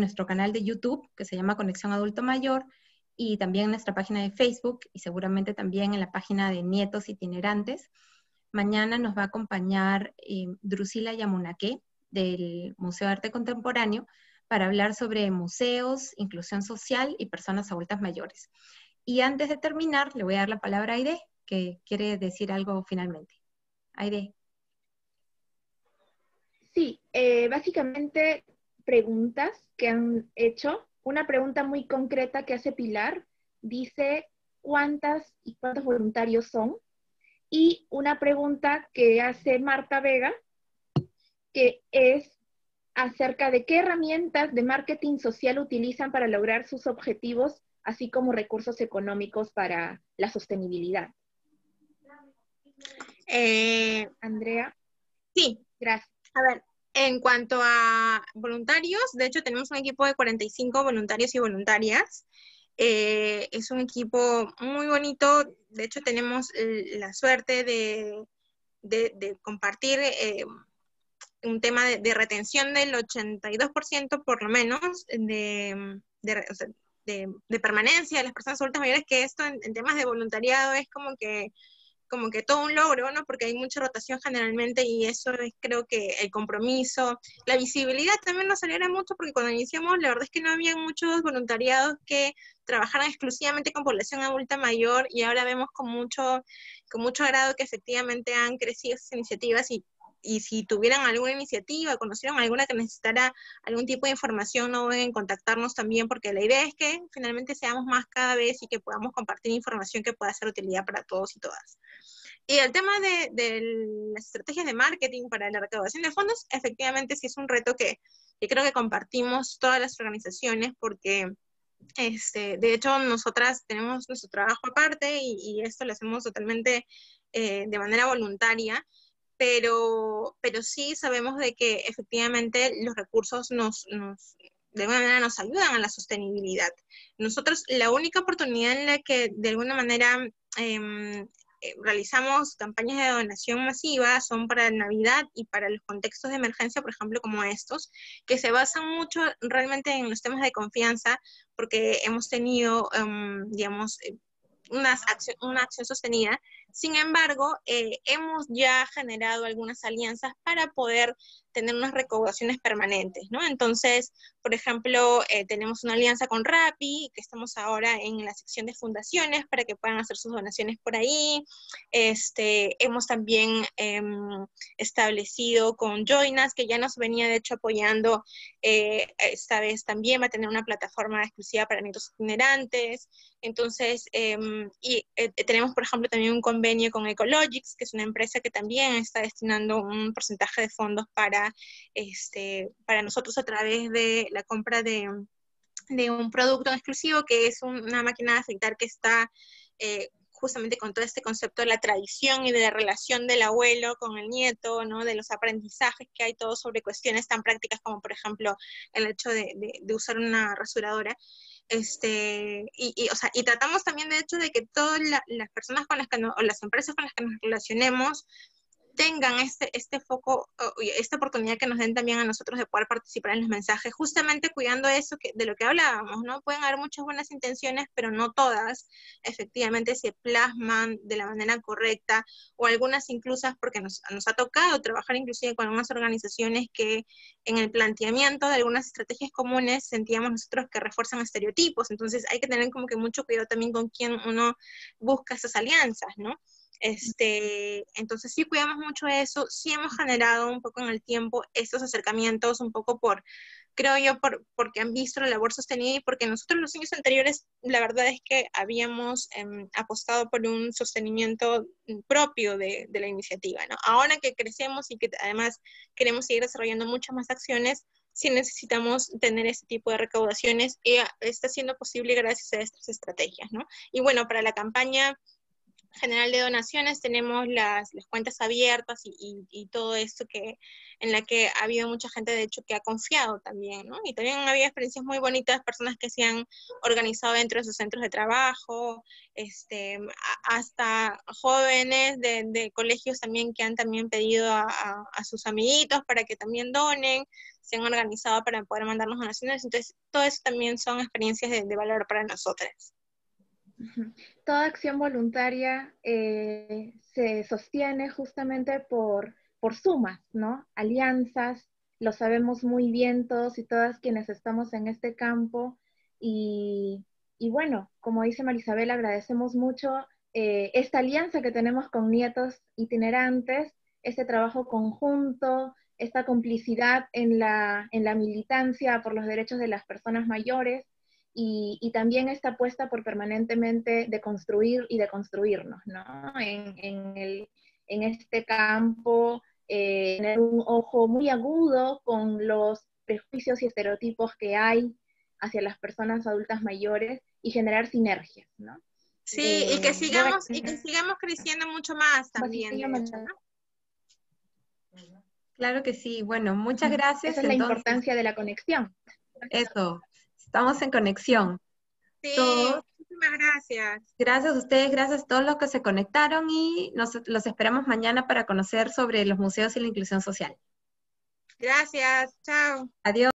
nuestro canal de YouTube, que se llama Conexión Adulto Mayor, y también en nuestra página de Facebook, y seguramente también en la página de Nietos Itinerantes. Mañana nos va a acompañar Drusila Yamunaque, del Museo de Arte Contemporáneo, para hablar sobre museos, inclusión social y personas adultas mayores. Y antes de terminar, le voy a dar la palabra a Aide, que quiere decir algo finalmente. Aide. Sí, básicamente preguntas que han hecho. Una pregunta muy concreta que hace Pilar dice ¿cuántas y cuántos voluntarios son? Y una pregunta que hace Marta Vega, que es acerca de qué herramientas de marketing social utilizan para lograr sus objetivos, así como recursos económicos para la sostenibilidad. Andrea. Sí. Gracias. A ver, en cuanto a voluntarios, de hecho tenemos un equipo de 45 voluntarios y voluntarias. Es un equipo muy bonito. De hecho tenemos la suerte de compartir un tema de retención del 82% por lo menos de permanencia de las personas adultas mayores, que esto en temas de voluntariado es como que todo un logro, ¿no? Porque hay mucha rotación generalmente y eso es, creo que el compromiso, la visibilidad también nos alegra mucho, porque cuando iniciamos la verdad es que no había muchos voluntariados que trabajaran exclusivamente con población adulta mayor, y ahora vemos con mucho agrado que efectivamente han crecido esas iniciativas, y si tuvieran alguna iniciativa, conocieran alguna que necesitara algún tipo de información, no deben contactarnos también, porque la idea es que finalmente seamos más cada vez y que podamos compartir información que pueda ser de utilidad para todos y todas. Y el tema de las estrategias de marketing para la recaudación de fondos, efectivamente sí es un reto que creo que compartimos todas las organizaciones, porque de hecho nosotras tenemos nuestro trabajo aparte y esto lo hacemos totalmente de manera voluntaria, pero sí sabemos de que efectivamente los recursos de alguna manera nos ayudan a la sostenibilidad. Nosotros la única oportunidad en la que de alguna manera realizamos campañas de donación masiva son para Navidad y para los contextos de emergencia, por ejemplo, como estos, que se basan mucho realmente en los temas de confianza, porque hemos tenido, digamos, una acción sostenida. Sin embargo, hemos ya generado algunas alianzas para poder tener unas recaudaciones permanentes, ¿no? Entonces, por ejemplo, tenemos una alianza con Rappi, que estamos ahora en la sección de fundaciones para que puedan hacer sus donaciones por ahí. Hemos también establecido con Join Us, que ya nos venía de hecho apoyando, esta vez también va a tener una plataforma exclusiva para nietos itinerantes. Entonces, tenemos, por ejemplo, también un convenio con Ecologics, que es una empresa que también está destinando un porcentaje de fondos para nosotros a través de la compra de un producto exclusivo, que es una máquina de afeitar que está justamente con todo este concepto de la tradición y de la relación del abuelo con el nieto, ¿no? De los aprendizajes que hay todos sobre cuestiones tan prácticas como, por ejemplo, el hecho de usar una rasuradora. Y tratamos también, de hecho, de que todas las personas con las que o las empresas con las que nos relacionemos tengan este foco, esta oportunidad que nos den también a nosotros de poder participar en los mensajes, justamente cuidando eso de lo que hablábamos, ¿no? Pueden haber muchas buenas intenciones, pero no todas efectivamente se plasman de la manera correcta, o algunas incluso, porque nos ha tocado trabajar inclusive con algunas organizaciones que en el planteamiento de algunas estrategias comunes sentíamos nosotros que refuerzan estereotipos. Entonces hay que tener como que mucho cuidado también con quién uno busca esas alianzas, ¿no? Entonces sí cuidamos mucho eso, sí hemos generado un poco en el tiempo estos acercamientos, un poco creo yo, porque han visto la labor sostenida y porque nosotros los años anteriores, la verdad es que habíamos apostado por un sostenimiento propio de la iniciativa, ¿no? Ahora que crecemos y que además queremos seguir desarrollando muchas más acciones, sí necesitamos tener este tipo de recaudaciones y está siendo posible gracias a estas estrategias, ¿no? Y bueno, para la campaña general de donaciones tenemos las cuentas abiertas y todo esto en la que ha habido mucha gente de hecho que ha confiado también, ¿no? Y también ha habido experiencias muy bonitas, personas que se han organizado dentro de sus centros de trabajo, hasta jóvenes de colegios también que han también pedido a sus amiguitos para que también donen, se han organizado para poder mandarnos donaciones, entonces todo eso también son experiencias de valor para nosotras. Toda acción voluntaria se sostiene justamente por sumas, ¿no? Alianzas, lo sabemos muy bien todos y todas quienes estamos en este campo. Y bueno, como dice Marisabel, agradecemos mucho esta alianza que tenemos con Nietos Itinerantes, este trabajo conjunto, esta complicidad en la militancia por los derechos de las personas mayores, y también esta apuesta por permanentemente de construir y de construirnos, ¿no? En este campo, tener un ojo muy agudo con los prejuicios y estereotipos que hay hacia las personas adultas mayores y generar sinergias, ¿no? Sí, y que sigamos creciendo mucho más también, de hecho, ¿no? Claro que sí. Bueno, muchas gracias. Esa es la importancia de la conexión. Eso, estamos en conexión. Sí, Todos. muchísimas gracias. Gracias a ustedes, gracias a todos los que se conectaron y los esperamos mañana para conocer sobre los museos y la inclusión social. Gracias, chao. Adiós.